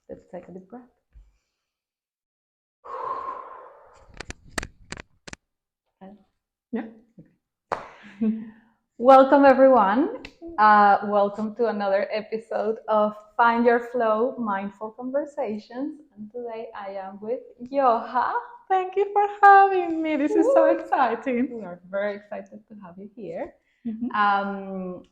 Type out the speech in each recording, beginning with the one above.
Let's take a deep breath. Yeah. Welcome, everyone. Welcome to another episode of Find Your Flow Mindful Conversations. And today I am with Joha. Thank you for having me. This is so exciting. We are very excited to have you here. Mm-hmm.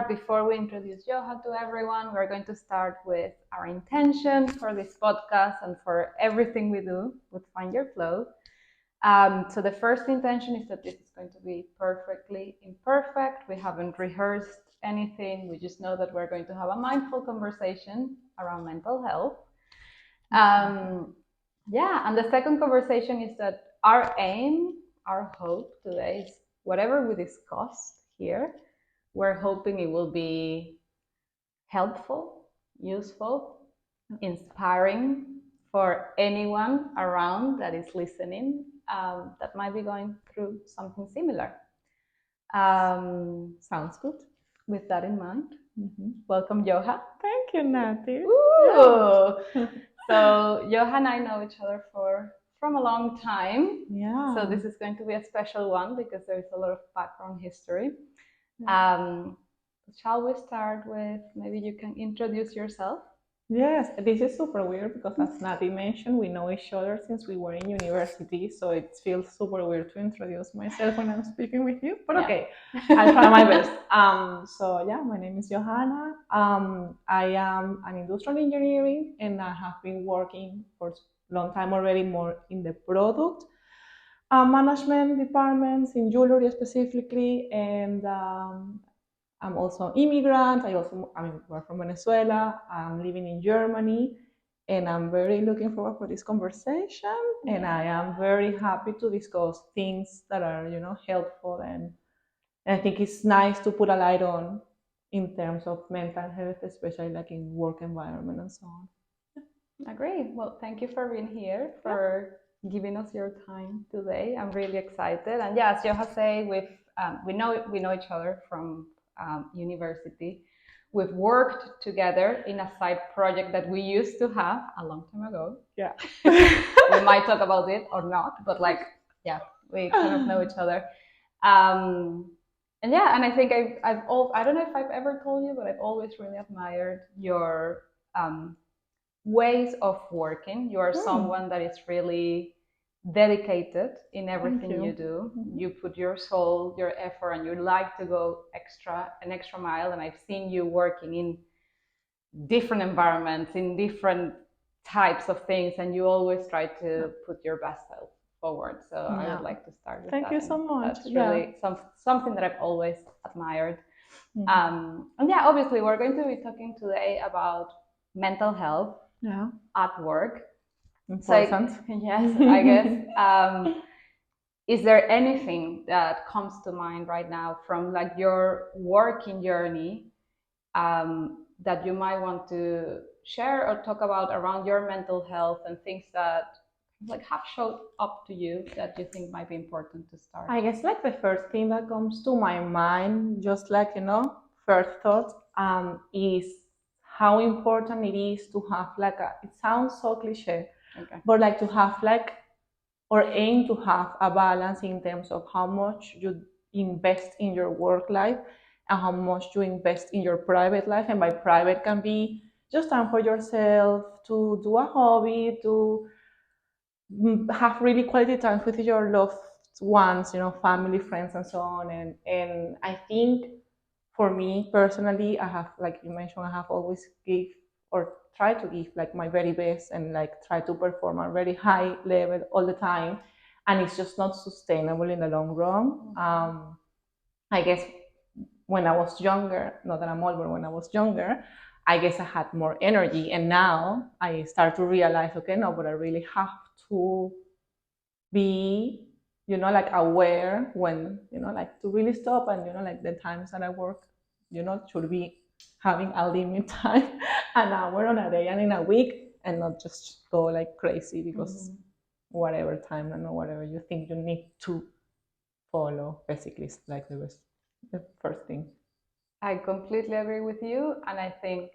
Before we introduce Joha to everyone, we're going to start with our intention for this podcast and for everything we do with Find Your Flow. So the first intention is that this is going to be perfectly imperfect. We haven't rehearsed anything. We just know that we're going to have a mindful conversation around mental health. And the second conversation is that our aim, our hope today is whatever we discussed here, we're hoping it will be helpful, useful, inspiring for anyone around that is listening that might be going through something similar. Sounds good. With that in mind, welcome, Joha. Thank you, Nati. Yeah. So Joha and I know each other from a long time. Yeah. So this is going to be a special one because there's a lot of background history. Shall we start with, maybe you can introduce yourself? Yes, this is super weird because as Nati mentioned, we know each other since we were in university, so it feels super weird to introduce myself when I'm speaking with you. But okay, I'll try my best. My name is Johanna. I am an industrial engineering, and I have been working for a long time already, more in the product management departments in jewelry specifically, and I'm also an immigrant. We're from Venezuela. I'm living in Germany, and I'm very looking forward for this conversation. And I am very happy to discuss things that are, helpful. And I think it's nice to put a light on in terms of mental health, especially like in work environment and so on. Agree. Well, thank you for being here, for giving us your time today. I'm really excited. And as Joha say, we know each other from university. We've worked together in a side project that we used to have a long time ago. Yeah. We might talk about it or not, but we kind of know each other. And I think I don't know if I've ever told you, but I've always really admired your ways of working. You are someone that is really dedicated in everything you do. You put your soul, your effort, and you like to go an extra mile. And I've seen you working in different environments, in different types of things, and you always try to put your best self forward. So I would like to start with that. Thank you so much. That's really something that I've always admired. Obviously we're going to be talking today about mental health at work. Important. So, yes, I guess. Is there anything that comes to mind right now from like your working journey that you might want to share or talk about around your mental health and things that like have showed up to you that you think might be important to start? I guess like the first thing that comes to my mind, just like first thought, is how important it is to have it sounds so cliche, but like to have or aim to have a balance in terms of how much you invest in your work life and how much you invest in your private life. And by private can be just time for yourself, to do a hobby, to have really quality time with your loved ones, family, friends, and so on. And I think for me personally, I have, like you mentioned, I have always give or try to give like my very best and like try to perform at a very high level all the time. And it's just not sustainable in the long run. I guess when I was younger, not that I'm old, but when I was younger, I guess I had more energy. And now I start to realize, okay, no, but I really have to be, aware when, to really stop and, like the times that I work, should be having a limit time, an hour on a day and in a week, and not just go like crazy because whatever time and whatever you think you need to follow, basically, is like the first thing. I completely agree with you, and I think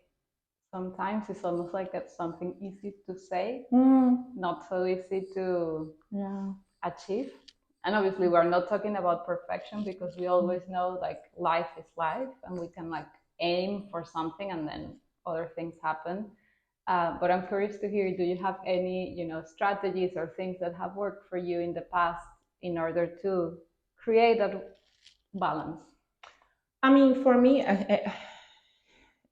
sometimes it's almost like that's something easy to say, not so easy to achieve. And obviously, we're not talking about perfection because we always know like life is life and we can like aim for something and then other things happen. But I'm curious to hear, do you have any, strategies or things that have worked for you in the past in order to create that balance? I mean, for me,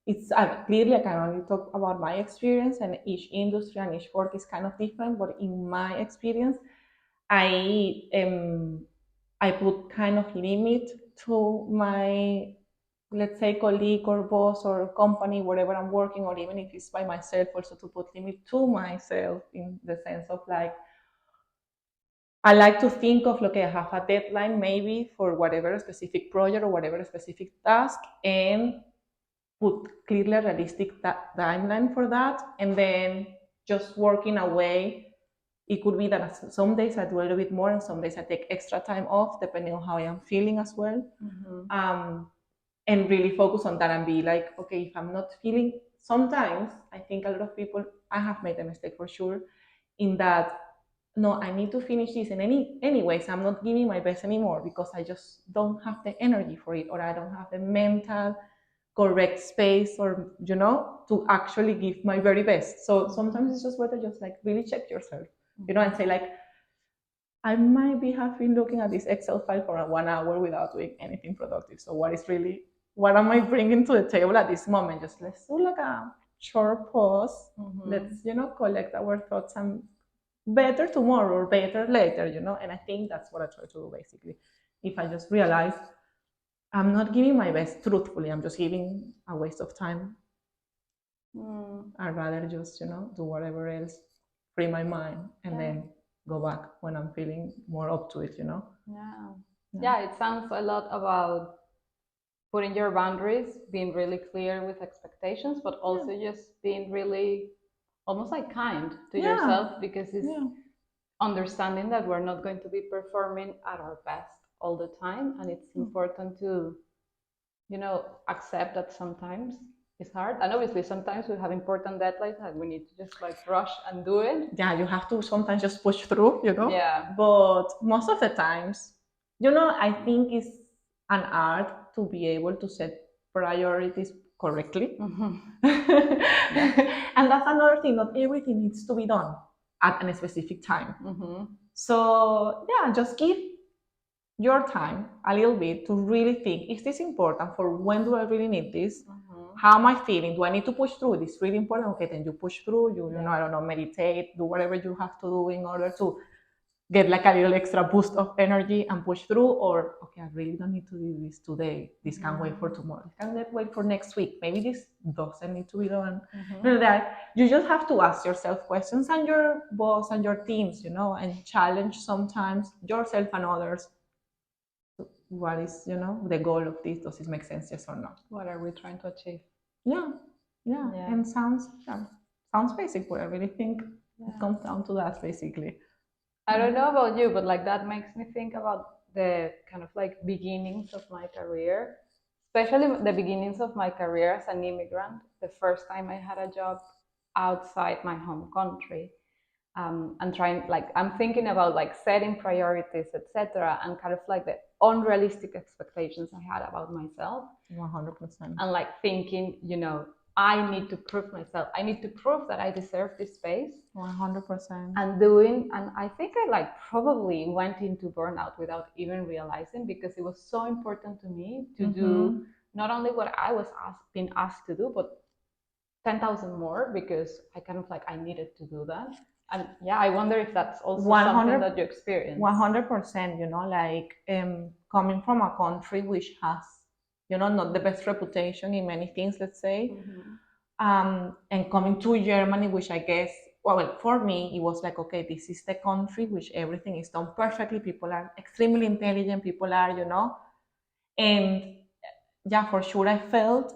it's clearly I can only talk about my experience, and each industry and each work is kind of different. But in my experience, I I put kind of limit to my, let's say, colleague or boss or company, wherever I'm working, or even if it's by myself, also to put limit to myself in the sense of like, I like to think of, okay, I have a deadline maybe for whatever specific project or whatever specific task, and put clearly realistic timeline for that, and then just working away. It could be that some days I do a little bit more, and some days I take extra time off, depending on how I am feeling as well. And really focus on that and be like, okay, if I'm not feeling, sometimes I think a lot of people, I have made a mistake for sure, in that, no, I need to finish this, and anyways, I'm not giving my best anymore because I just don't have the energy for it, or I don't have the mental correct space, or to actually give my very best. So sometimes it's just better just like really check yourself, and say like, I might be have been looking at this Excel file for 1 hour without doing anything productive. So what am I bringing to the table at this moment? Just let's do like a short pause. Let's, collect our thoughts, and better tomorrow or better later, and I think that's what I try to do basically. If I just realize I'm not giving my best truthfully, I'm just giving a waste of time, I'd rather just, do whatever else, free my mind, and then go back when I'm feeling more up to it, Yeah, it sounds a lot about putting your boundaries, being really clear with expectations, but also just being really almost like kind to yourself, because it's understanding that we're not going to be performing at our best all the time, and it's important to accept that sometimes it's hard, and obviously sometimes we have important deadlines and we need to just like rush and do it. Yeah, you have to sometimes just push through, Yeah. But most of the times, I think it's an art to be able to set priorities correctly. And that's another thing, not everything needs to be done at a specific time. So yeah, just give your time a little bit to really think, is this important? For when do I really need this? How am I feeling? Do I need to push through? This really important. Okay, then you push through. You know, I don't know, meditate, do whatever you have to do in order to get like a little extra boost of energy and push through. Or okay, I really don't need to do this today. This can wait for tomorrow. It can wait for next week. Maybe this doesn't need to be done. That you just have to ask yourself questions, and your boss and your teams, and challenge sometimes yourself and others. What is, the goal of this? Does it make sense, yes or no? What are we trying to achieve? Yeah. And sounds basic, but I really think it comes down to that basically. I don't know about you, but like that makes me think about the kind of like beginnings of my career, especially the beginnings of my career as an immigrant. The first time I had a job outside my home country, and trying, like, I'm thinking about like setting priorities, etc., and kind of like the unrealistic expectations I had about myself. 100%. And like thinking, I need to prove myself. I need to prove that I deserve this space. 100%. And I think I like probably went into burnout without even realizing, because it was so important to me to do not only what I was being asked to do, but 10,000 more, because I kind of like, I needed to do that. And yeah, I wonder if that's also something that you experience. 100%, like coming from a country which has, not the best reputation in many things, let's say. And coming to Germany, which I guess, well, for me, it was like, okay, this is the country which everything is done perfectly. People are extremely intelligent. People are, and yeah, for sure, I felt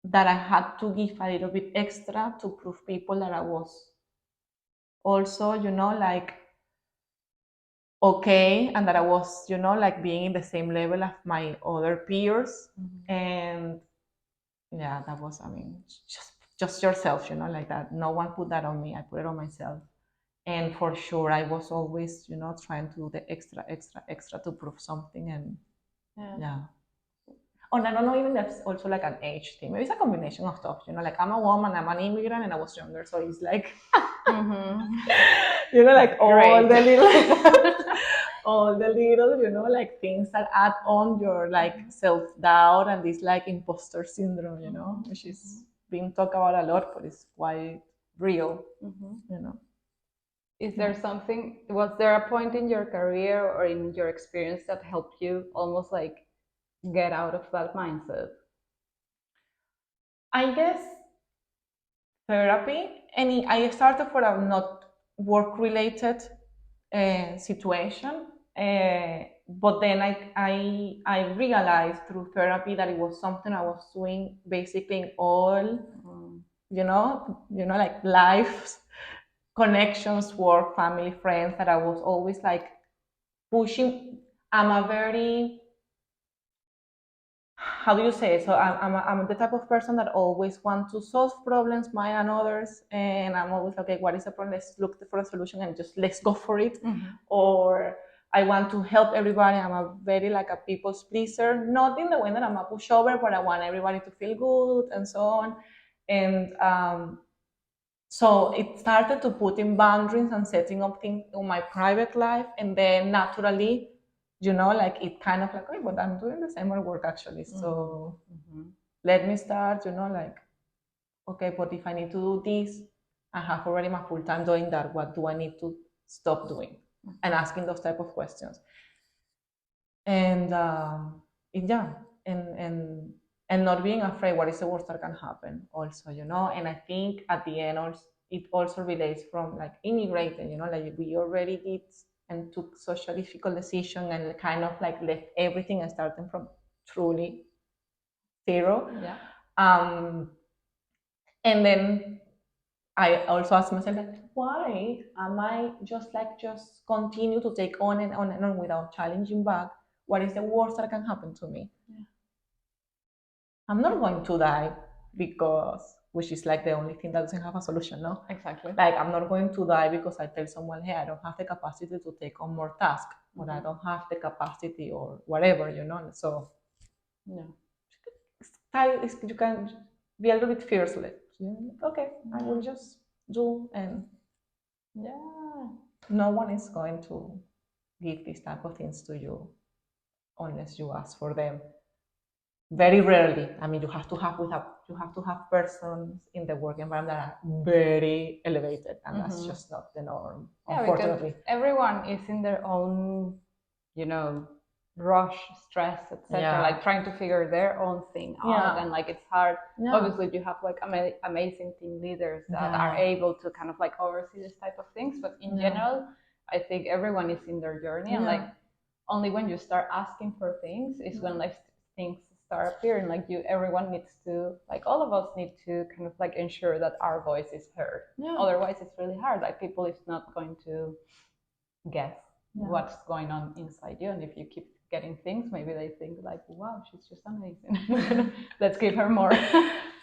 that I had to give a little bit extra to prove people that I was also, like, okay, and that I was, like being in the same level of my other peers. And yeah, that was, I mean, just just yourself, like that. No one put that on me. I put it on myself. And for sure, I was always, trying to do the extra, extra, extra to prove something. And yeah. Oh, and I don't know, even that's also like an age thing. Maybe it's a combination of stuff, like I'm a woman, I'm an immigrant, and I was younger. So it's like, like all the little, all the little, like things that add on your like self-doubt and this like imposter syndrome, which is being talked about a lot, but it's quite real, Is there something, was there a point in your career or in your experience that helped you almost like get out of that mindset? I guess therapy, and I started for a not work-related situation, but then I realized through therapy that it was something I was doing basically in all, like life connections, work, family, friends, that I was always like pushing. I'm a very, how do you say it? So I'm the type of person that always want to solve problems, mine and others, and I'm always okay, what is the problem? Let's look for a solution and just let's go for it. Or I want to help everybody. I'm a very like a people's pleaser, not in the way that I'm a pushover, but I want everybody to feel good and so on. And so it started to put in boundaries and setting up things in my private life, and then naturally, like it kind of like, oh, but I'm doing the same work actually. So let me start, like, okay, but if I need to do this, I have already my full time doing that. What do I need to stop doing? And asking those type of questions. And yeah, and not being afraid. What is the worst that can happen? Also, and I think at the end, also it also relates from like immigrating. Like we already did and took such a difficult decision and kind of like left everything and starting from truly zero. Yeah. And then I also asked myself, like, why am I just continue to take on and on and on without challenging back? What is the worst that can happen to me? Yeah. I'm not going to die because, which is like the only thing that doesn't have a solution, no? Exactly. Like I'm not going to die because I tell someone, hey, I don't have the capacity to take on more tasks, or I don't have the capacity or whatever, So yeah. You can be a little bit fearless. Okay, I will just do, and yeah, no one is going to give these type of things to you unless you ask for them. Very rarely. I mean, you have to have persons in the work environment that are very elevated, and that's just not the norm. Yeah, unfortunately, everyone is in their own, rush, stress, etc. Like trying to figure their own thing out, and like it's hard. Obviously, you have like amazing team leaders that are able to kind of like oversee this type of things, but in general, I think everyone is in their journey, and like only when you start asking for things is when like things start appearing. Like everyone needs to, like all of us need to kind of like ensure that our voice is heard. Otherwise it's really hard. Like people is not going to guess what's going on inside you, and if you keep getting things, maybe they think like, wow, she's just amazing. Let's give her more.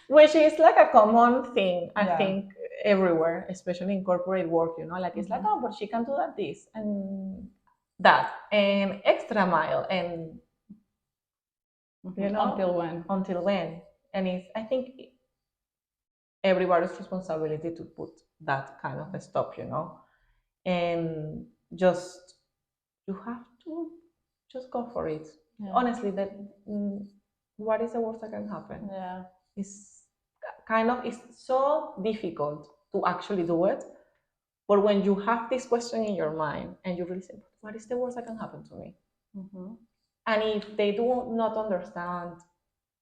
Which is like a common thing, I think, everywhere, especially in corporate work, like it's like, oh, but she can do this and that and extra mile, and until when, and it's, I think, everybody's responsibility to put that kind of a stop, and just you have to just go for it. Honestly, that what is the worst that can happen? It's it's so difficult to actually do it, but when you have this question in your mind and you really say, what is the worst that can happen to me? And if they do not understand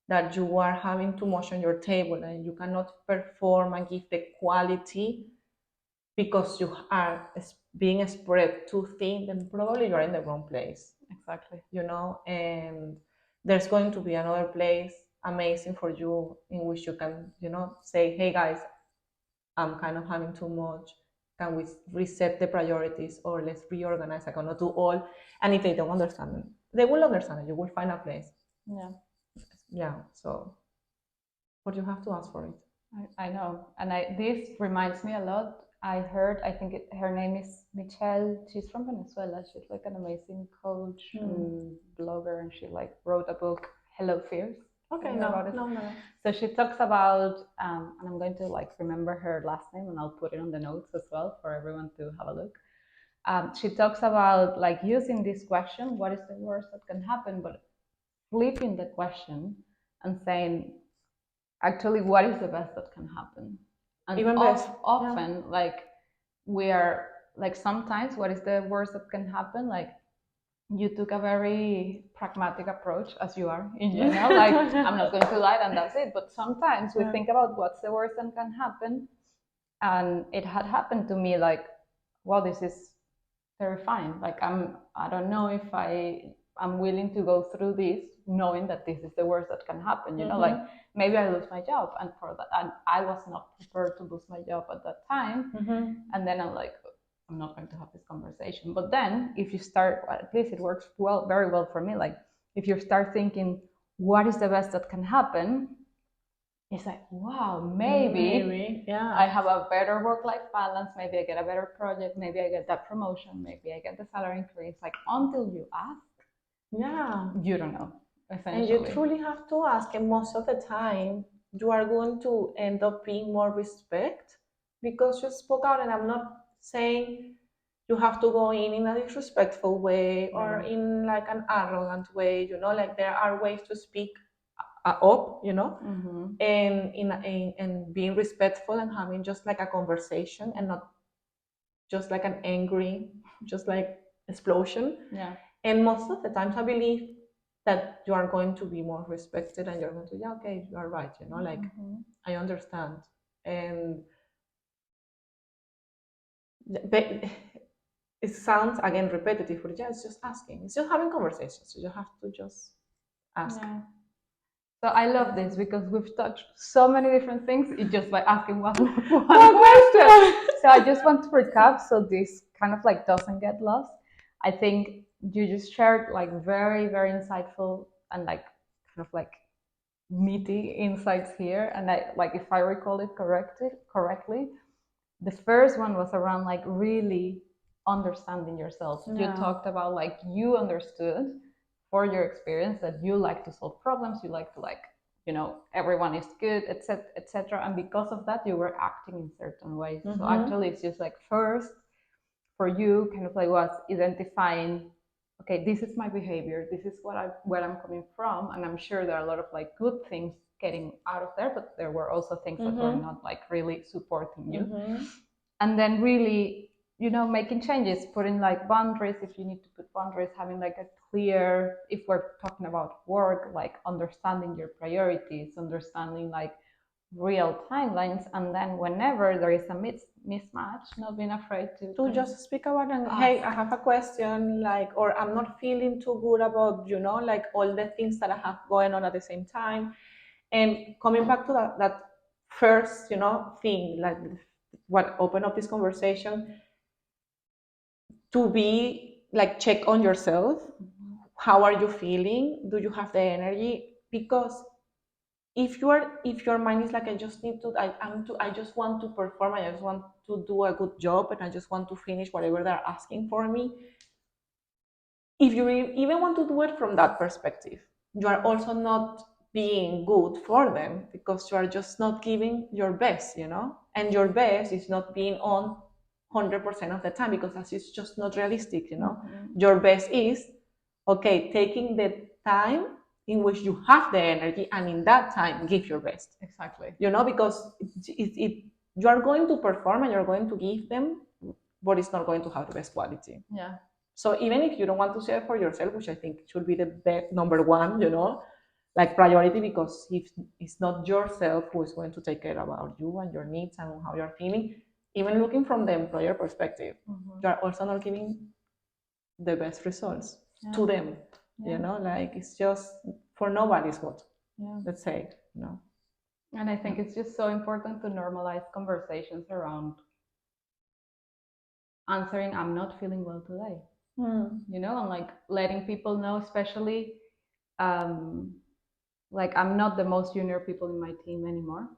that you are having too much on your table and you cannot perform and give the quality because you are being spread too thin, then probably you're in the wrong place. Exactly. And there's going to be another place amazing for you in which you can, say, hey guys, I'm kind of having too much. Can we reset the priorities, or let's reorganize? I cannot do all. And if they don't understand, they will understand it. You will find a place. Yeah. So, but you have to ask for it. I know, and this reminds me a lot. I heard, I think her name is Michelle. She's from Venezuela. She's like an amazing coach and blogger, and she like wrote a book, Hello Fears. Okay, Have you heard about it? no. So she talks about, and I'm going to like remember her last name, and I'll put it on the notes as well for everyone to have a look. She talks about like using this question, what is the worst that can happen, but flipping the question and saying, actually, what is the best that can happen? And Even best. often, yeah, like we are like sometimes, what is the worst that can happen? Like you took a very pragmatic approach, as you are in general. Like I'm not going to lie, and that's it. But sometimes we think about what's the worst that can happen, and it had happened to me. Like, well, this is terrifying. Like I don't know if I'm willing to go through this knowing that this is the worst that can happen. You know, like maybe I lose my job, and for that, and I was not prepared to lose my job at that time. And then I'm like, I'm not going to have this conversation. But then if you start, well, at least it works well, very well for me. Like if you start thinking, what is the best that can happen? It's like, wow, maybe yeah, I have a better work-life balance. Maybe I get a better project. Maybe I get that promotion. Maybe I get the salary increase. Like until you ask, yeah, you don't know. and you truly have to ask. And most of the time, you are going to end up being more respect because you spoke out. And I'm not saying you have to go in a disrespectful way or in like an arrogant way. You know, like there are ways to speak up, you know, and in being respectful and having just like a conversation and not just like an angry, just like explosion. Yeah. And most of the times, I believe that you are going to be more respected, and you're going to, yeah, okay, you are right, you know, like I understand. And it sounds again repetitive, but yeah, it's just asking. It's just having conversations. So you have to just ask. Yeah. So I love this because we've touched so many different things just by asking one question. So I just want to recap so this kind of like doesn't get lost. I think you just shared like very, very insightful and like kind of like meaty insights here. And I like if I recall it correctly, the first one was around like really understanding yourself. Yeah. You talked about like you understood for your experience that you like to solve problems, you like to like, you know, everyone is good, etc., etc. And because of that, you were acting in certain ways. So actually, it's just like first for you, kind of like was identifying, okay, this is my behavior, this is where I'm coming from, and I'm sure there are a lot of like good things getting out of there, but there were also things that were not like really supporting you. And then really, you know, making changes, putting like boundaries if you need to put boundaries, having like a clear, if we're talking about work, like understanding your priorities, understanding like real timelines, and then whenever there is a mismatch, not being afraid to just speak about and hey, I have a question, like, or I'm not feeling too good about, you know, like all the things that I have going on at the same time. And coming back to that first, you know, thing, like what opened up this conversation, to be like check on yourself. How are you feeling? Do you have the energy? Because if your mind is like, I just need to, I just want to perform, I just want to do a good job, and I just want to finish whatever they're asking for me. If you even want to do it from that perspective, you are also not being good for them because you are just not giving your best, you know? And your best is not being on 100% of the time because that's just not realistic, you know? Your best is, okay, taking the time in which you have the energy, and in that time, give your best. Exactly. You know, because you are going to perform and you're going to give them, but it's not going to have the best quality. Yeah. So even if you don't want to share for yourself, which I think should be the number one, you know, like priority, because if it's not yourself who is going to take care about you and your needs and how you're feeling, even looking from the employer perspective, you are also not giving the best results to them. You know, like it's just for nobody's good. Let's say, you know. And I think it's just so important to normalize conversations around answering, I'm not feeling well today. You know, and like letting people know, especially like I'm not the most junior people in my team anymore.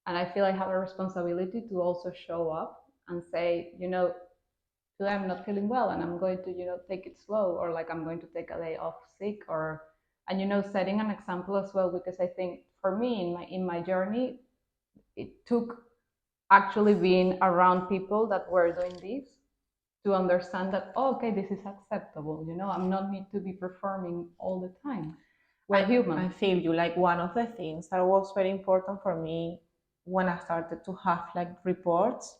And I feel I have a responsibility to also show up and say, today I'm not feeling well and I'm going to, take it slow, or like I'm going to take a day off sick, or, and, setting an example as well, because I think for me in my journey, it took actually being around people that were doing this to understand that, oh, okay, this is acceptable. I'm not need to be performing all the time. We're human. I feel you. Like, one of the things that was very important for me when I started to have like reports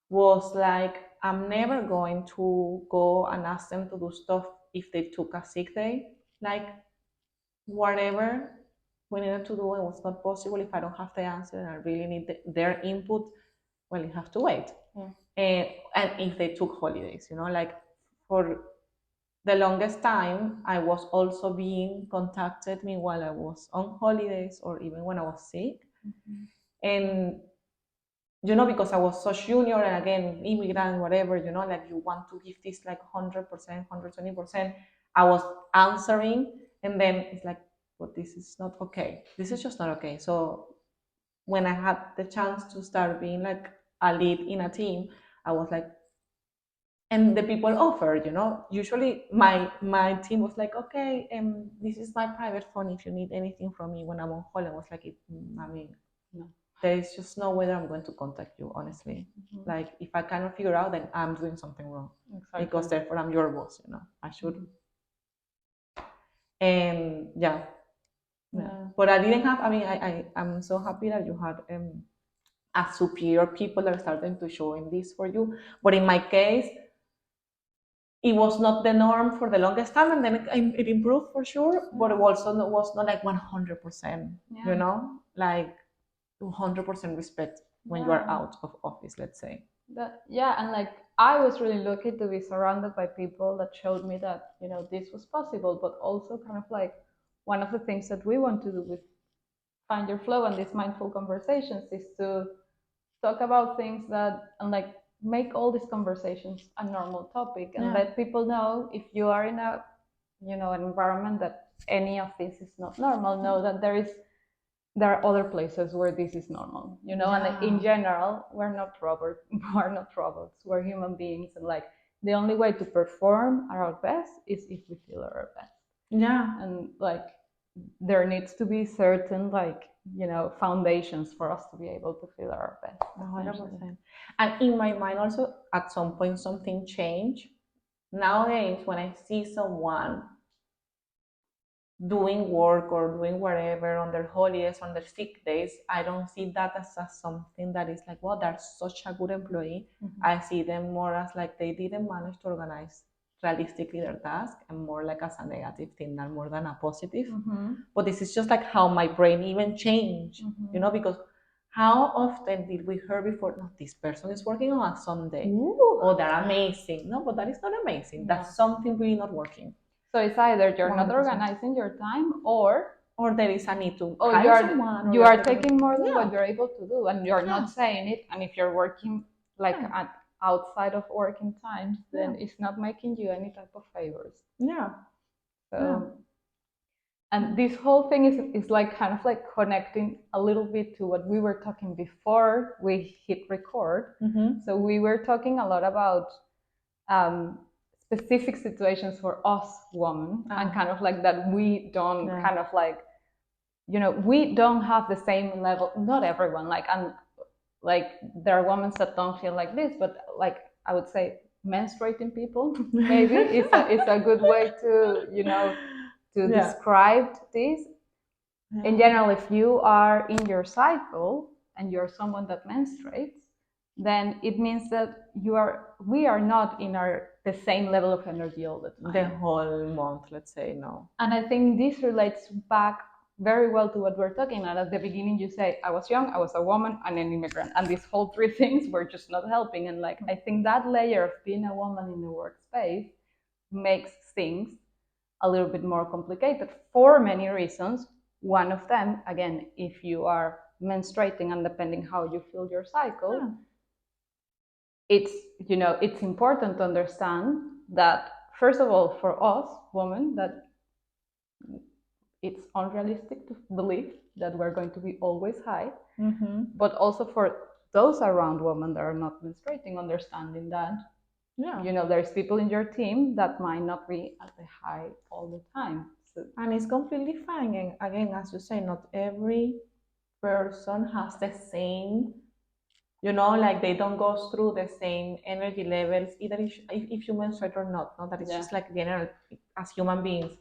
was like, I'm never going to go and ask them to do stuff if they took a sick day. Like, whatever we needed to do, it was not possible. If I don't have the answer and I really need their input, well, you have to wait. Yeah. And if they took holidays, like, for the longest time, I was also being contacted me while I was on holidays or even when I was sick. Mm-hmm. And, because I was such junior and again, immigrant, whatever, like you want to give this like 100%, 120%. I was answering, and then it's like, but this is not okay. This is just not okay. So when I had the chance to start being like a lead in a team, I was like, and the people offered, usually my team was like, okay, this is my private phone if you need anything from me when I'm on holiday. I was like, I mean, no, there is just no way that I'm going to contact you, honestly. Mm-hmm. Like, if I cannot figure out, then I'm doing something wrong. Exactly. Because therefore I'm your boss, I should. Mm-hmm. And yeah. But I didn't have, I mean, I'm so happy that you had a superior people that are starting to show in this for you. But in my case, it was not the norm for the longest time, and then it improved for sure, but it also was not like 100%, like 100% respect when you are out of office, let's say. And like, I was really lucky to be surrounded by people that showed me that, this was possible, but also kind of like one of the things that we want to do with Find Your Flow and these mindful conversations is to talk about things that, and like, make all these conversations a normal topic, and let people know, if you are in a an environment that any of this is not normal, know that there are other places where this is normal, and in general, we're not robots, we're human beings, and like, the only way to perform our best is if we feel our best. And like, there needs to be certain, like, foundations for us to be able to feel our best. 100%. And in my mind also, at some point, something changed. Nowadays, when I see someone doing work or doing whatever on their holidays, on their sick days, I don't see that as something that is like, well, they're such a good employee. Mm-hmm. I see them more as like, they didn't manage to organize realistically their task, and more like as a negative thing than more than a positive. Mm-hmm. But this is just like how my brain even changed, mm-hmm. Because how often did we hear before, no, this person is working on a Sunday. Ooh. Oh, they're amazing. No, but that is not amazing. Yeah. That's something really not working. So it's either you're 100%. Not organizing your time, or there is a need to hire someone. You are taking more than what you're able to do, and you're not saying it. And if you're working like outside of working times, then it's not making you any type of favors. Yeah. So, and this whole thing is like kind of like connecting a little bit to what we were talking before we hit record. Mm-hmm. So we were talking a lot about specific situations for us women, and kind of like that we don't kind of like, we don't have the same level, not everyone, like, and like, there are women that don't feel like this, but like, I would say menstruating people maybe is a good way to describe this. In general, if you are in your cycle and you're someone that menstruates, then it means that we are not in the same level of energy all the time. The whole month, let's say, no. And I think this relates back very well to what we're talking about. At the beginning, you say, I was young, I was a woman, and an immigrant. And these whole three things were just not helping. And like, I think that layer of being a woman in the workspace makes things a little bit more complicated for many reasons. One of them, again, if you are menstruating, and depending how you feel your cycle, it's important to understand that, first of all, for us women, that it's unrealistic to believe that we're going to be always high. but also for those around women that are not menstruating, understanding that there's people in your team that might not be at the high all the time. So, and it's completely fine. And again, as you say, not every person has the same, like they don't go through the same energy levels, either if you menstruate or not. No, that it's just like general as human beings.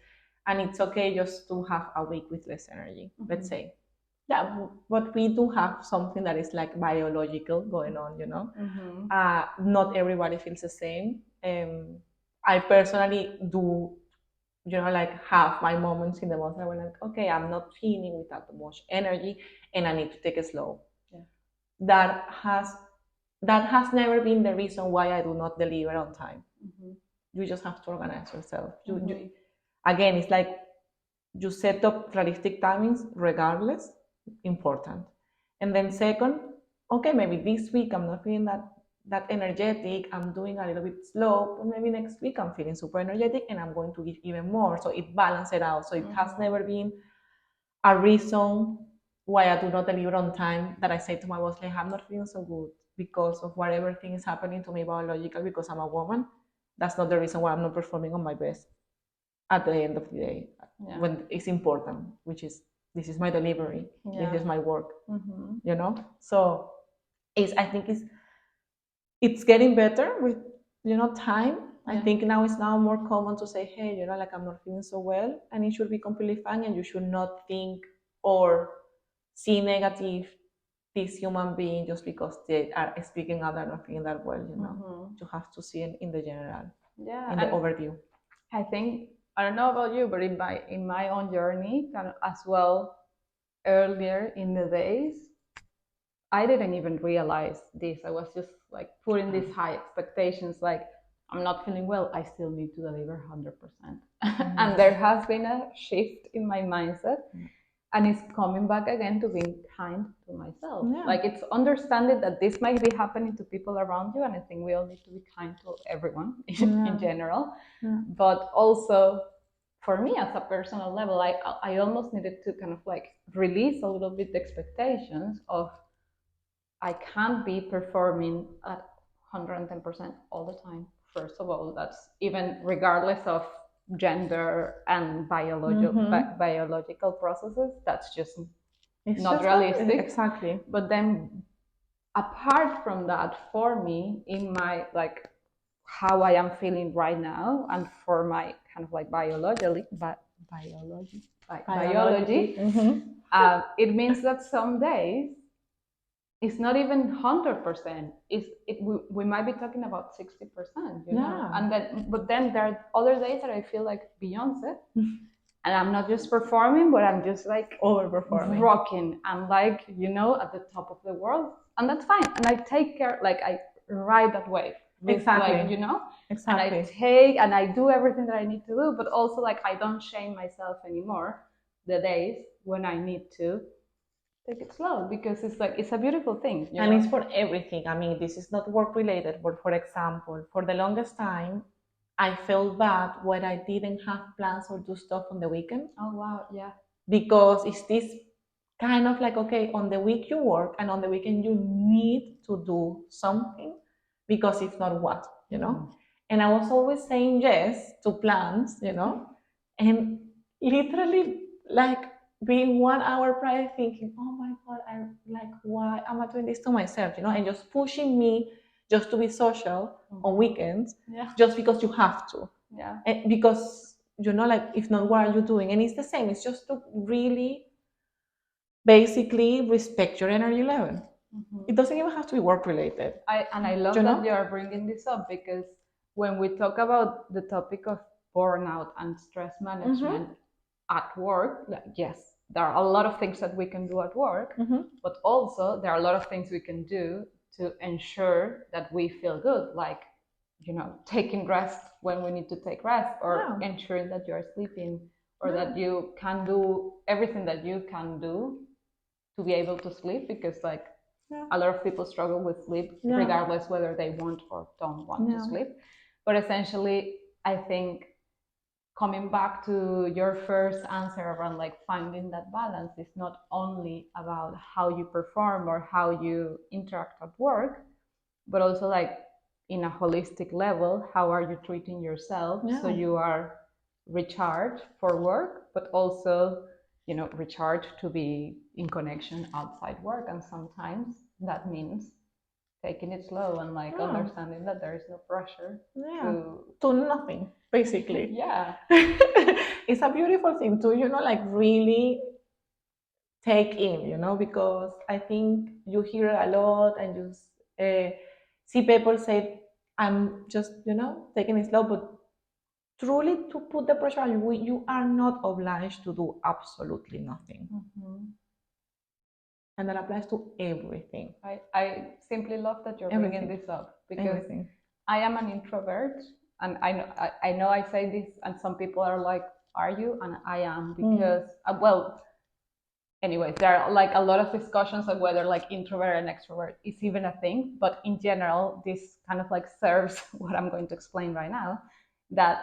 And it's okay just to have a week with less energy, let's say. Yeah, but we do have something that is like biological going on, not everybody feels the same. I personally do, like have my moments in the month where I'm like, okay, I'm not feeling with that much energy and I need to take it slow. That has never been the reason why I do not deliver on time. You just have to organize yourself. Again, it's like you set up realistic timings regardless, important. And then second, okay, maybe this week I'm not feeling that energetic, I'm doing a little bit slow, but maybe next week I'm feeling super energetic and I'm going to give even more. So it balances it out. So it has never been a reason why I do not deliver on time that I say to my boss, like, I'm not feeling so good because of whatever thing is happening to me biological because I'm a woman. That's not the reason why I'm not performing on my best at the end of the day when it's important, which is this is my delivery, this is my work, So I think it's getting better with time. I think now it's now more common to say, hey, like I'm not feeling so well, and it should be completely fine, and you should not think or see negative this human being just because they are speaking out and not feeling that well. You have to see it in the general, in the overview. I think I don't know about you, but in my own journey, kind of as well, earlier in the days, I didn't even realize this. I was just like putting these high expectations, like I'm not feeling well, I still need to deliver 100%. And there has been a shift in my mindset, and it's coming back again to being kind to myself. Like it's understanding that this might be happening to people around you, and I think we all need to be kind to everyone in general. But also for me as a personal level, I almost needed to kind of like release a little bit the expectations of I can't be performing at 110% all the time. First of all, that's even regardless of gender and biological processes. That's just not realistic. Exactly. But then, apart from that, for me, in my like how I am feeling right now, and for my kind of like biology, it means that some days it's not even 100%. We might be talking about 60%, know. And then, but then there are other days that I feel like Beyonce, and I'm not just performing, but I'm just like overperforming, rocking, and like at the top of the world, and that's fine. And I take care, like I ride that wave. Exactly. Like exactly. And I do everything that I need to do, but also like I don't shame myself anymore the days when I need to take it slow, because it's like it's a beautiful thing, and it's for everything. I mean, this is not work related, but for example, for the longest time I felt bad when I didn't have plans or do stuff on the weekend. Oh wow, yeah. Because it's this kind of like, okay, on the week you work and on the weekend you need to do something, because if not what, and I was always saying yes to plans, and literally like being 1 hour prior thinking, oh my god, I like, why am I doing this to myself, and just pushing me just to be social on weekends, just because you have to, and because like, if not, what are you doing? And it's the same, it's just to really basically respect your energy level. It doesn't even have to be work related. I love that you're bringing this up, because when we talk about the topic of burnout and stress management at work, yes, there are a lot of things that we can do at work, but also there are a lot of things we can do to ensure that we feel good, like taking rest when we need to take rest, or ensuring that you're sleeping, or that you can do everything that you can do to be able to sleep, because like a lot of people struggle with sleep regardless whether they want or don't want to sleep. But essentially, I think coming back to your first answer around like finding that balance is not only about how you perform or how you interact at work, but also like in a holistic level, how are you treating yourself so you are recharged for work, but also, you know, recharged to be in connection outside work. And sometimes that means taking it slow and like understanding that there is no pressure to nothing, basically. Yeah. It's a beautiful thing to, you know, like really take in, you know, because I think you hear a lot and you see people say, I'm just, you know, taking it slow, but truly to put the pressure on you, you are not obliged to do absolutely nothing. And that applies to everything. I simply love that you're bringing this up because I am an introvert, and I know I say this, and some people are like, "Are you?" And I am because well, anyways, there are like a lot of discussions on whether like introvert and extrovert is even a thing, but in general, this kind of like serves what I'm going to explain right now. That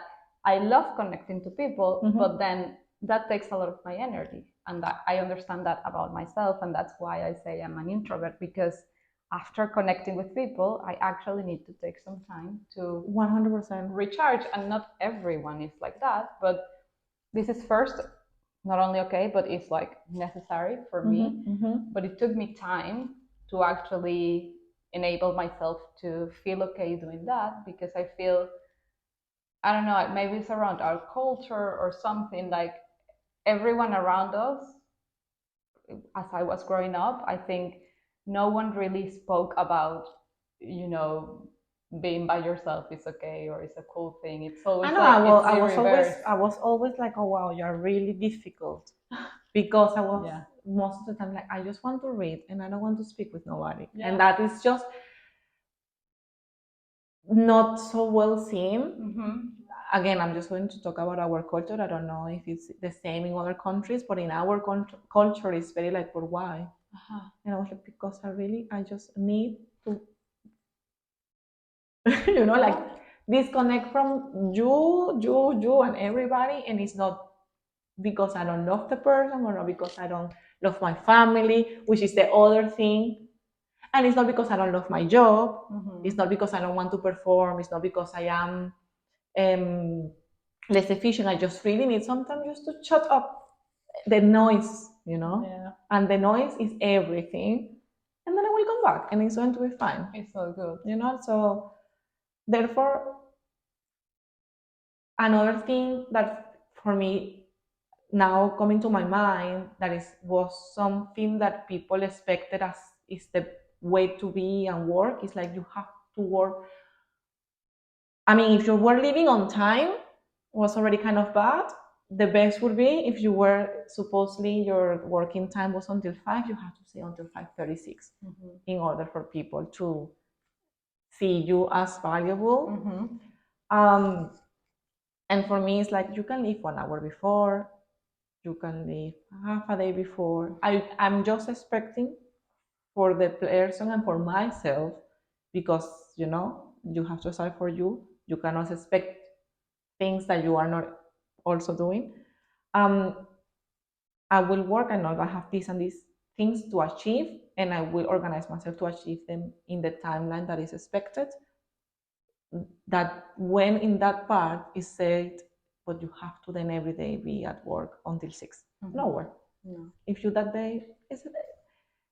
I love connecting to people, but then that takes a lot of my energy, and that I understand that about myself, and that's why I say I'm an introvert, because after connecting with people, I actually need to take some time to 100% recharge, and not everyone is like that, but this is first not only okay, but it's like necessary for me. But it took me time to actually enable myself to feel okay doing that, because I feel, I don't know, maybe it's around our culture or something, like everyone around us, as I was growing up, I think no one really spoke about, you know, being by yourself is okay or it's a cool thing. It's always I know, like I was always like, oh wow, you're really difficult, because I was most of the time like, I just want to read and I don't want to speak with nobody, and that is just not so well seen. Again, I'm just going to talk about our culture. I don't know if it's the same in other countries, but in our culture, it's very like, but why? And I was like, because I just need to, you know, like disconnect from you, and everybody. And it's not because I don't love the person, or not because I don't love my family, which is the other thing. And it's not because I don't love my job. It's not because I don't want to perform. It's not because I am less efficient. I just really need sometimes just to shut up the noise, you know? And the noise is everything. And then I will come back and it's going to be fine. It's so good. You know? So, therefore, another thing that for me now coming to my mind that was something that people expected as is the way to be and work is like you have to work. I mean, if you were living on time, was already kind of bad. The best would be if you were supposedly your working time was until 5, you have to stay until 5:36 in order for people to see you as valuable. And for me, it's like you can leave 1 hour before, you can leave half a day before. I'm just expecting for the person and for myself, because you know you have to start for you. You cannot expect things that you are not also doing. I will work and I have this and these things to achieve, and I will organize myself to achieve them in the timeline that is expected. That when in that part is said, but you have to then every day be at work until 6. Nowhere. No. If you that day is a day.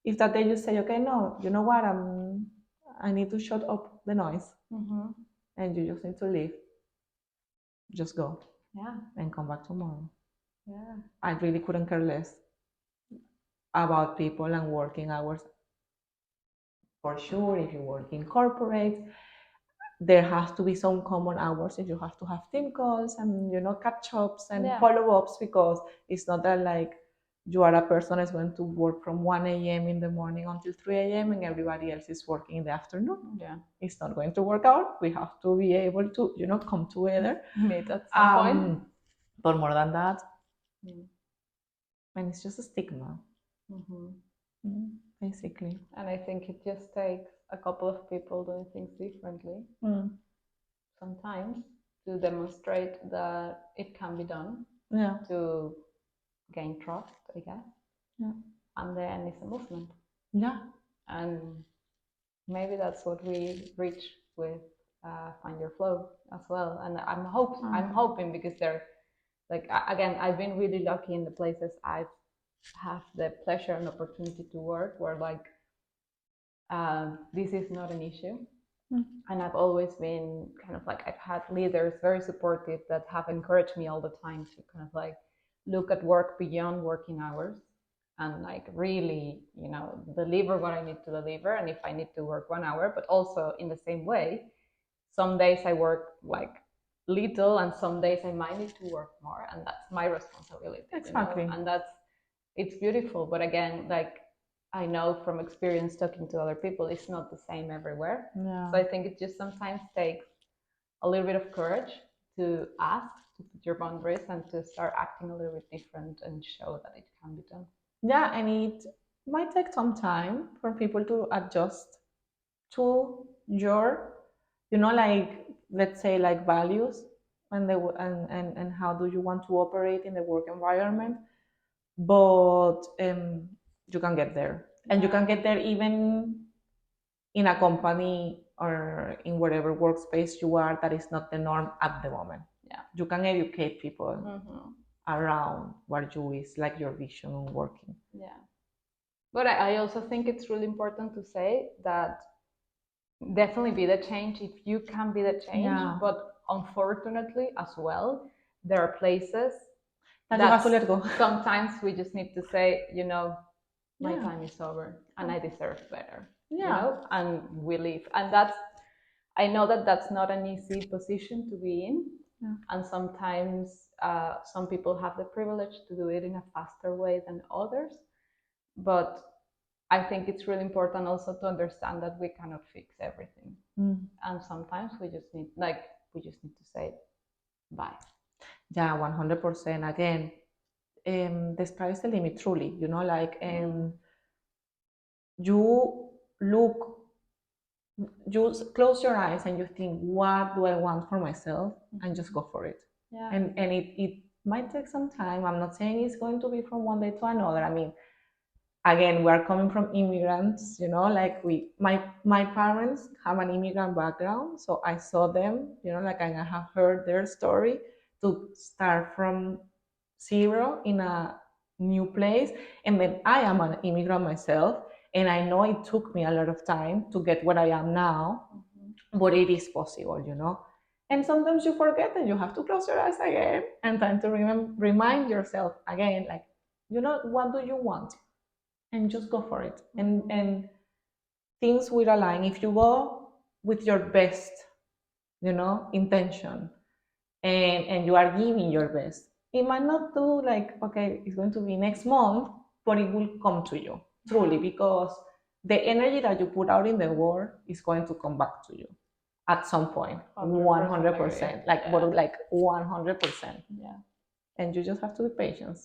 If that day you say, okay, no, you know what, I need to shut up the noise, and you just need to leave, just go, and come back tomorrow. I really couldn't care less about people and working hours. For sure, if you work in corporate, there has to be some common hours, and you have to have team calls and catch ups and follow-ups, because it's not that like you are a person that's going to work from 1 a.m. in the morning until 3 a.m. and everybody else is working in the afternoon. It's not going to work out. We have to be able to come together, meet at some point. But more than that, and it's just a stigma, basically. And I think it just takes a couple of people doing things differently sometimes, to demonstrate that it can be done, Yeah. to gain trust, I guess. Yeah. And then it's a movement. Yeah. And maybe that's what we reach with Find Your Flow as well. And I'm hoping because they're like, again, I've been really lucky in the places I've have the pleasure and opportunity to work where like this is not an issue. And I've always been kind of like, I've had leaders very supportive that have encouraged me all the time to kind of like look at work beyond working hours and like really, deliver what I need to deliver. And if I need to work 1 hour, but also in the same way, some days I work like little and some days I might need to work more. And that's my responsibility. Exactly. And it's beautiful. But again, like I know from experience talking to other people, it's not the same everywhere. Yeah. So I think it just sometimes takes a little bit of courage to ask, to put your boundaries and to start acting a little bit different and show that it can be done. Yeah, and it might take some time for people to adjust to your, like let's say like values and and how do you want to operate in the work environment. But you can get there, and you can get there even in a company or in whatever workspace you are that is not the norm at the moment. Yeah, you can educate people around what you is like your vision on working. Yeah, but I also think it's really important to say that definitely be the change if you can be the change. Yeah. But unfortunately as well, there are places that you have to let go. Sometimes we just need to say, my Yeah. time is over and I deserve better. Yeah. And we leave. And I know that that's not an easy position to be in. Yeah. And sometimes some people have the privilege to do it in a faster way than others. But I think it's really important also to understand that we cannot fix everything. And sometimes we just need to say bye. Yeah, 100%. Again, the sky is the limit, truly. You look, you close your eyes and you think, what do I want for myself? And just go for it. Yeah. And it might take some time. I'm not saying it's going to be from one day to another. I mean, again, we are coming from immigrants, like my parents have an immigrant background, so I saw them, like I have heard their story to start from zero in a new place. And then I am an immigrant myself, and I know it took me a lot of time to get where I am now, but it is possible. And sometimes you forget and you have to close your eyes again and try to remind yourself again, like, what do you want? And just go for it. And things will align if you go with your best, intention, and you are giving your best. It might not do like, okay, it's going to be next month, but it will come to you, truly, because the energy that you put out in the world is going to come back to you at some point. 100%. Like, yeah. But like 100%. Yeah. And you just have to be patient.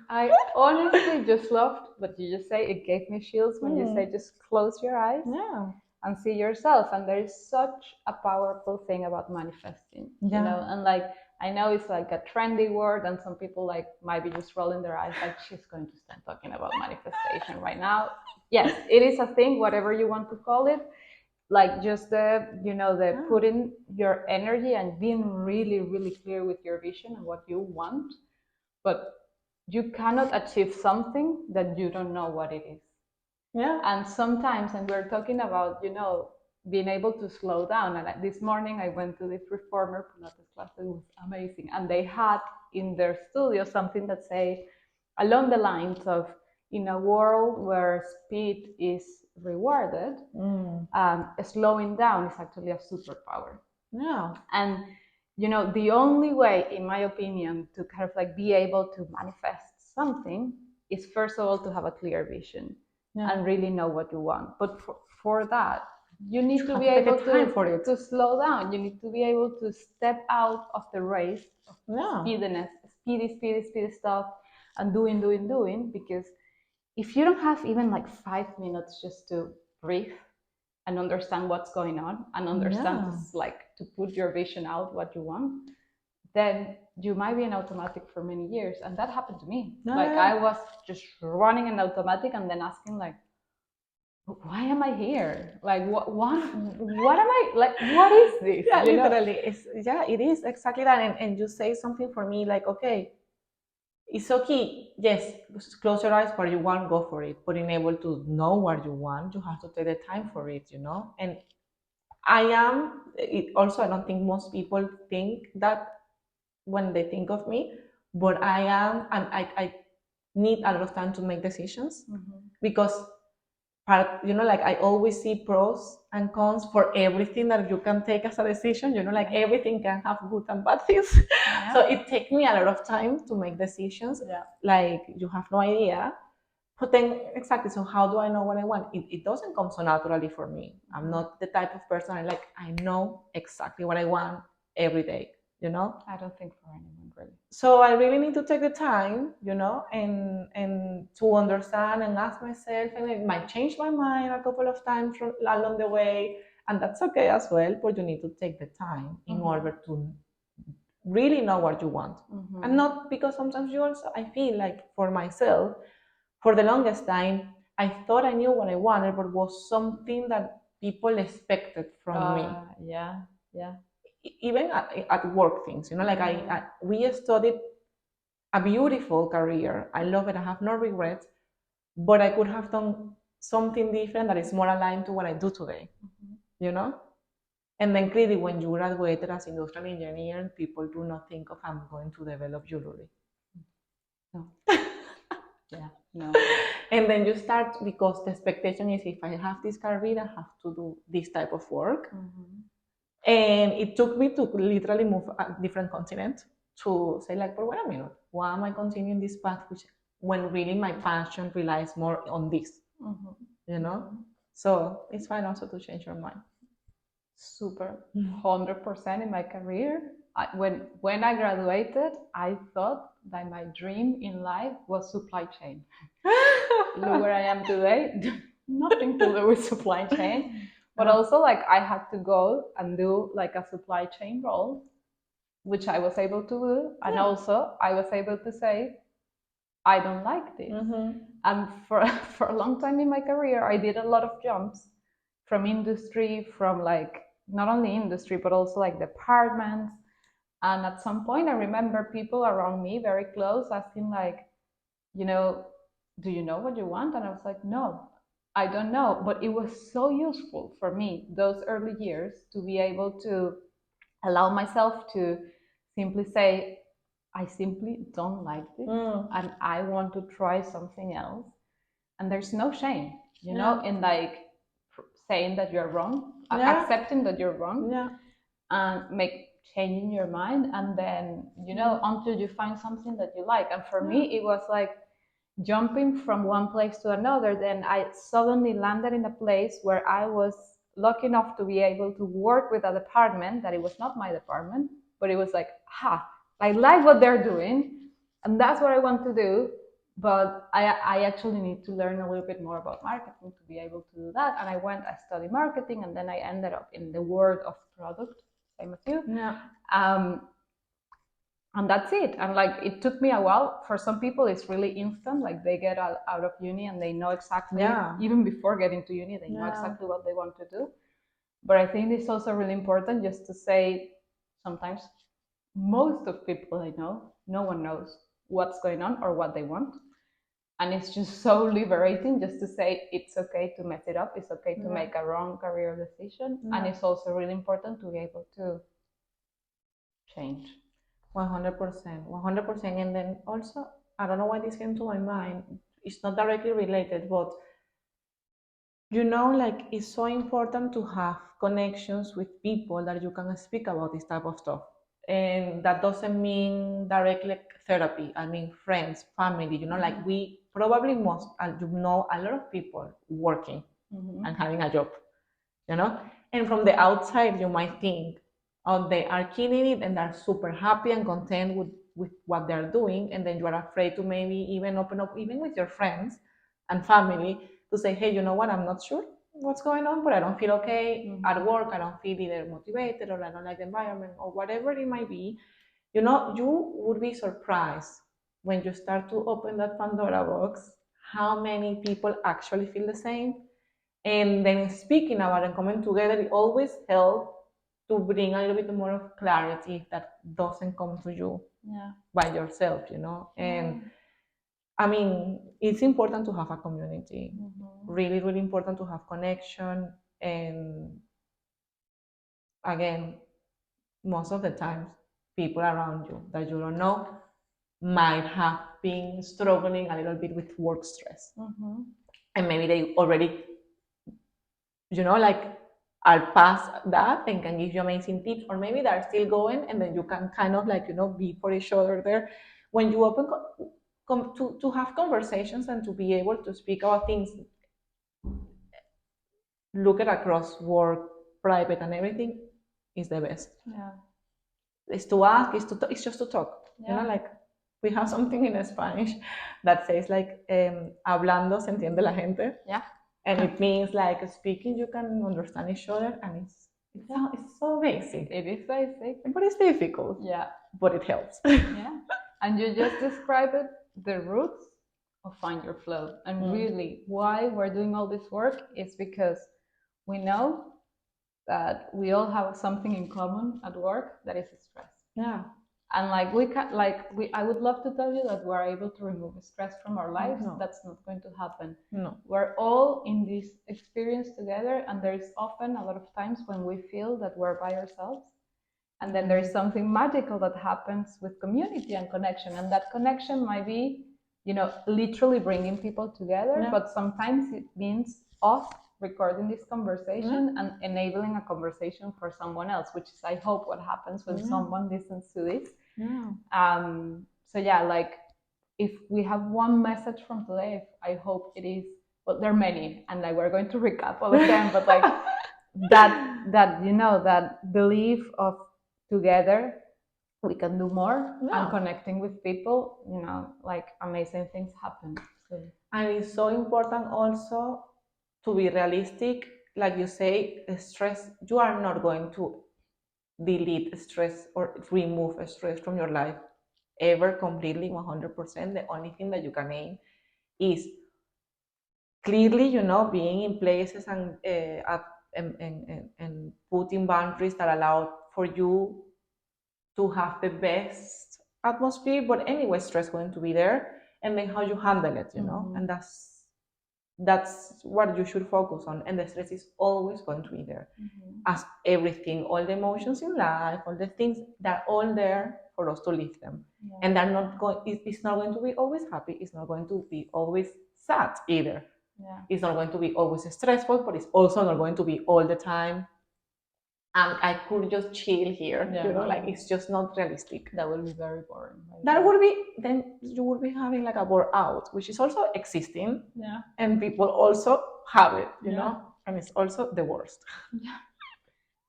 I honestly just loved what you just say. It gave me chills when you say just close your eyes. Yeah. And see yourself. And there is such a powerful thing about manifesting. Yeah. And like I know it's like a trendy word, and some people like might be just rolling their eyes like she's going to start talking about manifestation right now. Yes, it is a thing, whatever you want to call it. Like just the putting your energy and being really, really clear with your vision and what you want. But you cannot achieve something that you don't know what it is. Yeah. And sometimes, and we're talking about, being able to slow down. And this morning I went to this reformer Pilates class. It was amazing. And they had in their studio something that say along the lines of, in a world where speed is rewarded, slowing down is actually a superpower. Yeah. And the only way, in my opinion, to kind of like be able to manifest something is first of all to have a clear vision. Yeah. And really know what you want. But for that, you need to be able to slow down. You need to be able to step out of the race of speediness, speedy stuff, and doing. Because if you don't have even like 5 minutes just to breathe and understand what's going on and understand to put your vision out what you want, then you might be in automatic for many years. And that happened to me. Like I was just running in automatic and then asking like, why am I here? Like what am I like? What is this? Yeah, literally, it is exactly that. And you say something for me like, okay, it's okay. Yes, close your eyes what you want, go for it. But in able to know what you want, you have to take the time for it, you know. And also, I don't think most people think that when they think of me, but I am, and I need a lot of time to make decisions because like I always see pros and cons for everything that you can take as a decision, like everything can have good and bad things. So it takes me a lot of time to make decisions. Like you have no idea. But then exactly, so how do I know what I want? It doesn't come so naturally for me. I'm not the type of person I know exactly what I want every day, I don't think for anyone really. So I really need to take the time, and to understand and ask myself, and it might change my mind a couple of times along the way, and that's okay as well. But you need to take the time in order to really know what you want, and not because sometimes you also. I feel like for myself, for the longest time, I thought I knew what I wanted, but was something that people expected from me. Yeah. Even at work things, like we studied a beautiful career. I love it. I have no regrets, but I could have done something different that is more aligned to what I do today, And then clearly, when you graduated as industrial engineer, people do not think of I'm going to develop jewelry. No. Yeah, no. And then you start because the expectation is if I have this career, I have to do this type of work. And it took me to literally move a different continent to say like, but wait a minute, why am I continuing this path when really my passion relies more on this, So it's fine also to change your mind. Super, 100% in my career. When I graduated, I thought that my dream in life was supply chain. Look where I am today, nothing to do with supply chain. But also like I had to go and do like a supply chain role, which I was able to do. And also I was able to say, I don't like this. And for a long time in my career, I did a lot of jumps from industry, from like not only industry, but also like departments. And at some point, I remember people around me very close asking like, do you know what you want? And I was like, no, I don't know. But it was so useful for me those early years to be able to allow myself to simply say, I simply don't like this and I want to try something else. And there's no shame, in like saying that you're wrong, accepting that you're wrong, and changing your mind, and then until you find something that you like. And for me, it was like jumping from one place to another. Then I suddenly landed in a place where I was lucky enough to be able to work with a department that it was not my department, but it was like, I like what they're doing, and that's what I want to do. But I actually need to learn a little bit more about marketing to be able to do that. And I studied marketing, and then I ended up in the world of product, same as you. And that's it. And like it took me a while. For some people it's really instant, like they get out of uni and they know exactly, even before getting to uni, they know exactly what they want to do. But I think it's also really important just to say, sometimes most of people I know, no one knows what's going on or what they want. And it's just so liberating just to say it's okay to mess it up, it's okay to make a wrong career decision. And it's also really important to be able to change. 100%, 100%. And then also, I don't know why this came to my mind. It's not directly related, but like it's so important to have connections with people that you can speak about this type of stuff. And that doesn't mean directly therapy. I mean friends, family. Like we probably a lot of people working and having a job. And from the outside, you might think, oh, they are killing it and they're super happy and content with what they're doing. And then you are afraid to maybe even open up, even with your friends and family, to say, hey, you know what, I'm not sure. what's going on, but I don't feel okay at work. I don't feel either motivated, or I don't like the environment, or whatever it might be. You know, you would be surprised when you start to open that Pandora box how many people actually feel the same. And then speaking about and coming together, it always helps to bring a little bit more of clarity that doesn't come to you by yourself, you know. And I mean, it's important to have a community. Really, really important to have connection. And again, most of the times, people around you that you don't know might have been struggling a little bit with work stress. And maybe they already, you know, like are past that and can give you amazing tips, or maybe they're still going, and then you can kind of like, you know, be for each other there. When you open to have conversations and to be able to speak about things, look at across work, private, and everything is the best. It's to ask, it's just to talk. You know, like we have something in Spanish that says like, hablando se entiende la gente. And it means like speaking, you can understand each other, and it's so basic. It is basic, but it's difficult. But it helps. And you just describe it, the roots of Find Your Flow. And really, why we're doing all this work is because we know that we all have something in common at work, that is stress. And like I would love to tell you that we're able to remove stress from our lives. That's not going to happen. We're all in this experience together, and there's often a lot of times when we feel that we're by ourselves. And then there's something magical that happens with community and connection. And that connection might be, you know, literally bringing people together, but sometimes it means us recording this conversation and enabling a conversation for someone else, which is, I hope, what happens when someone listens to this. So yeah, like if we have one message from today, I hope it is, well, there are many, and like we're going to recap all of them, but like that you know, that belief of together we can do more, and connecting with people, you know, like amazing things happen. And it's so important also to be realistic. Like you say, stress, you are not going to delete stress or remove stress from your life ever completely 100%. The only thing that you can aim is clearly, you know, being in places and and putting boundaries that allow for you to have the best atmosphere. But anyway, stress going to be there, and then how you handle it, you know. And that's what you should focus on. And the stress is always going to be there, as everything, all the emotions in life, all the things, they're all there for us to live them. And they're not going, it's not going to be always happy, it's not going to be always sad either. It's not going to be always stressful, but it's also not going to be all the time and I could just chill here, you know, like it's just not realistic. That would be very boring. That would be, then you would be having like a bore out, which is also existing. And people also have it, you know, and it's also the worst.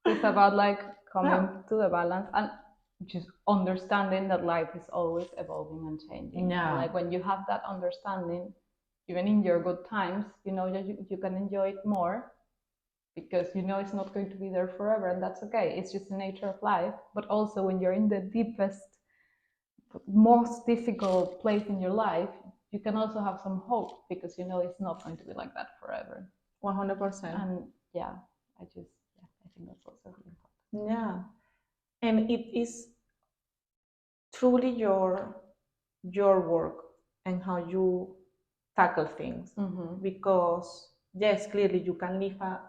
It's about like coming to the balance and just understanding that life is always evolving and changing. And like when you have that understanding, even in your good times, you know that you can enjoy it more, because you know it's not going to be there forever, and that's okay. It's just the nature of life. But also when you're in the deepest, most difficult place in your life, you can also have some hope, because you know it's not going to be like that forever. 100%. And I think that's also really important. And it is truly your work and how you tackle things. Because yes, clearly you can live a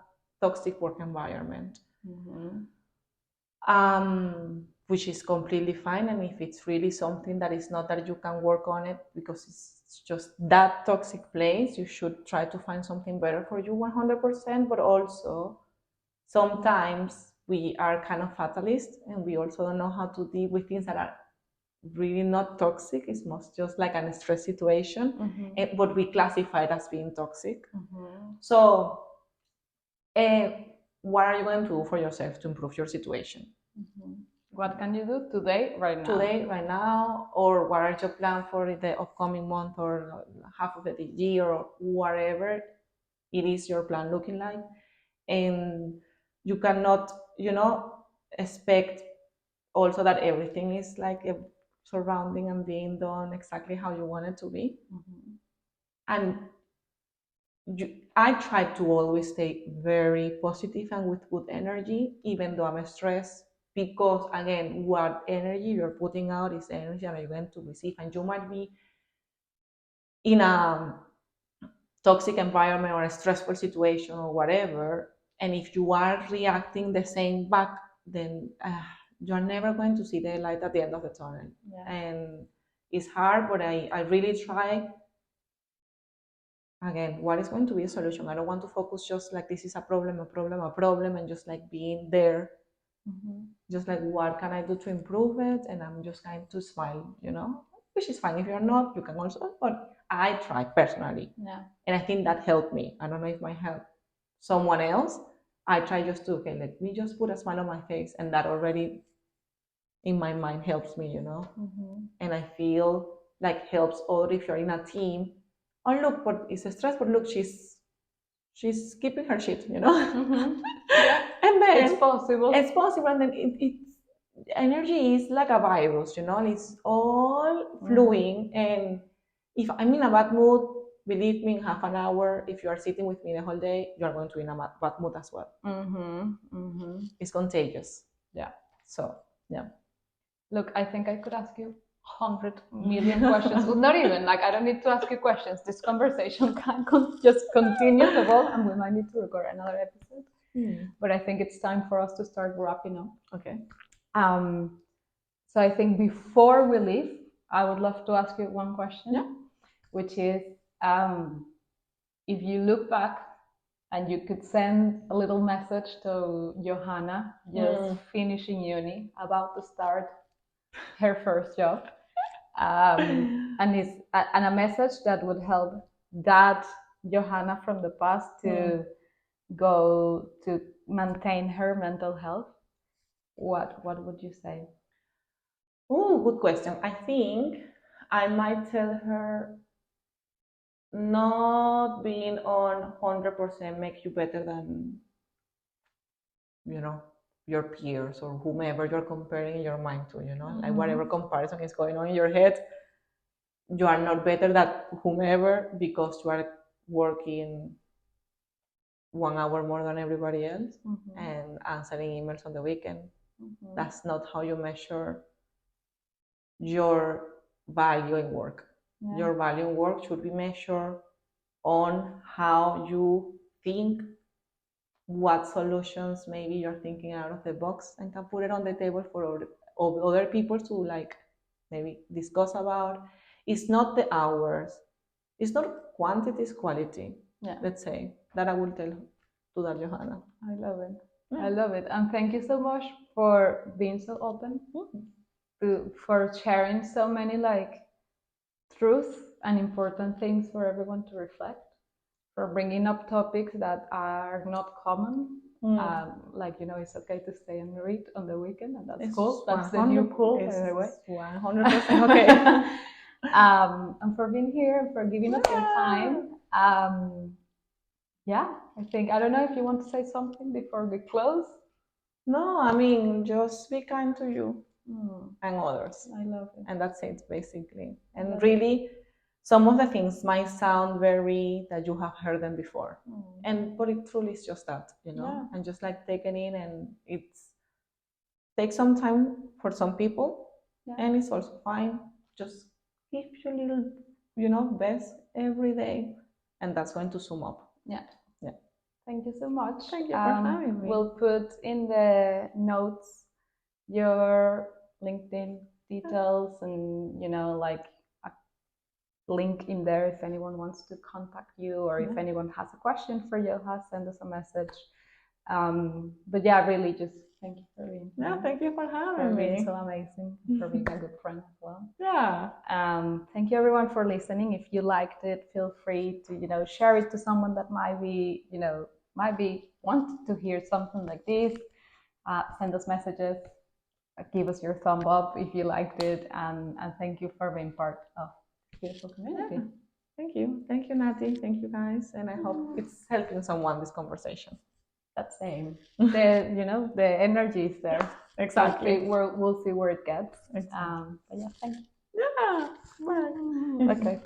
toxic work environment, which is completely fine. And if it's really something that is not that you can work on it because it's just that toxic place, you should try to find something better for you 100%. But also sometimes we are kind of fatalist, and we also don't know how to deal with things that are really not toxic. It's most just like a stress situation, but we classify it as being toxic. So what are you going to do for yourself to improve your situation? What can you do today, right now? Or what are your plans for the upcoming month or half of the year or whatever? it is your plan looking like, and you cannot, expect also that everything is like surrounding and being done exactly how you want it to be. Mm-hmm. And I try to always stay very positive and with good energy, even though I'm stressed, because again, what energy you're putting out is energy that you're going to receive, and you might be in a toxic environment or a stressful situation or whatever, and if you are reacting the same back, then you're never going to see the light at the end of the tunnel. Yeah. And it's hard, but I really try. Again, what is going to be a solution? I don't want to focus just like this is a problem, and just like being there. Mm-hmm. Just like what can I do to improve it? And I'm just going to smile, which is fine. If you're not, you can also, but I try personally. Yeah. And I think that helped me. I don't know if it might help someone else. I try just to, okay, let me just put a smile on my face. And that already in my mind helps me, Mm-hmm. And I feel like helps other if you're in a team. Oh, look, but it's a stress, but look, she's keeping her shit, Mm-hmm. Yeah. And then it's possible. And then it's energy is like a virus, It's all flowing. And if I'm in a bad mood, believe me, in half an hour, if you are sitting with me the whole day, you are going to be in a bad mood as well. Mm-hmm. Mm-hmm. It's contagious. Yeah. So yeah. Look, I think I could ask you 100 million questions. Well, not even like I don't need to ask you questions. This conversation can just continue the ball, and we might need to record another episode. But I think it's time for us to start wrapping up. Okay. So I think before we leave, I would love to ask you one question. Yeah. Which is, if you look back and you could send a little message to Johanna, just finishing uni, about to start her first job, and a message that would help that Johanna from the past to go to maintain her mental health, what would you say? Oh, good question. I think I might tell her not being on 100% makes you better than, your peers or whomever you're comparing your mind to, like whatever comparison is going on in your head, you are not better than whomever because you are working 1 hour more than everybody else and answering emails on the weekend. That's not how you measure your value in work. Yeah. Your value in work should be measured on how you think, what solutions maybe you're thinking out of the box, and can put it on the table for other people to like maybe discuss about. It's not the hours, it's not quantity, it's quality. Yeah. Let's say that I will tell to that Johanna. I love it. Yeah. I love it. And thank you so much for being so open, for sharing so many like truths and important things for everyone to reflect, for bringing up topics that are not common. Like, it's okay to stay and read on the weekend, and that's cool. That's the new cool, by the way. 100% okay. And for being here and for giving us your time. Yeah, I don't know if you want to say something before we close. No, I mean, just be kind to you and others. I love it. And that's it, basically. And really, some of the things might sound very that you have heard them before, but it truly is just that, and just like taking in, and it's takes some time for some people, and it's also fine. Just give your little, best every day, and that's going to sum up. Yeah. Thank you so much. Thank you for having me. We'll put in the notes your LinkedIn details and, like a link in there if anyone wants to contact you, or if anyone has a question for Joha, send us a message. But yeah, really just thank you for being here. Yeah, thank you for having me. Being so amazing, for being a good friend as well. Yeah. Thank you everyone for listening. If you liked it, feel free to, share it to someone that might be want to hear something like this. Send us messages, give us your thumb up if you liked it, and thank you for being part of this beautiful community. Thank you, Nati. Thank you, guys, and I hope it's helping someone this conversation. That same. The energy is there. Exactly. We'll see where it gets. Exactly. But yeah, thank you. Yeah. Bye. Okay.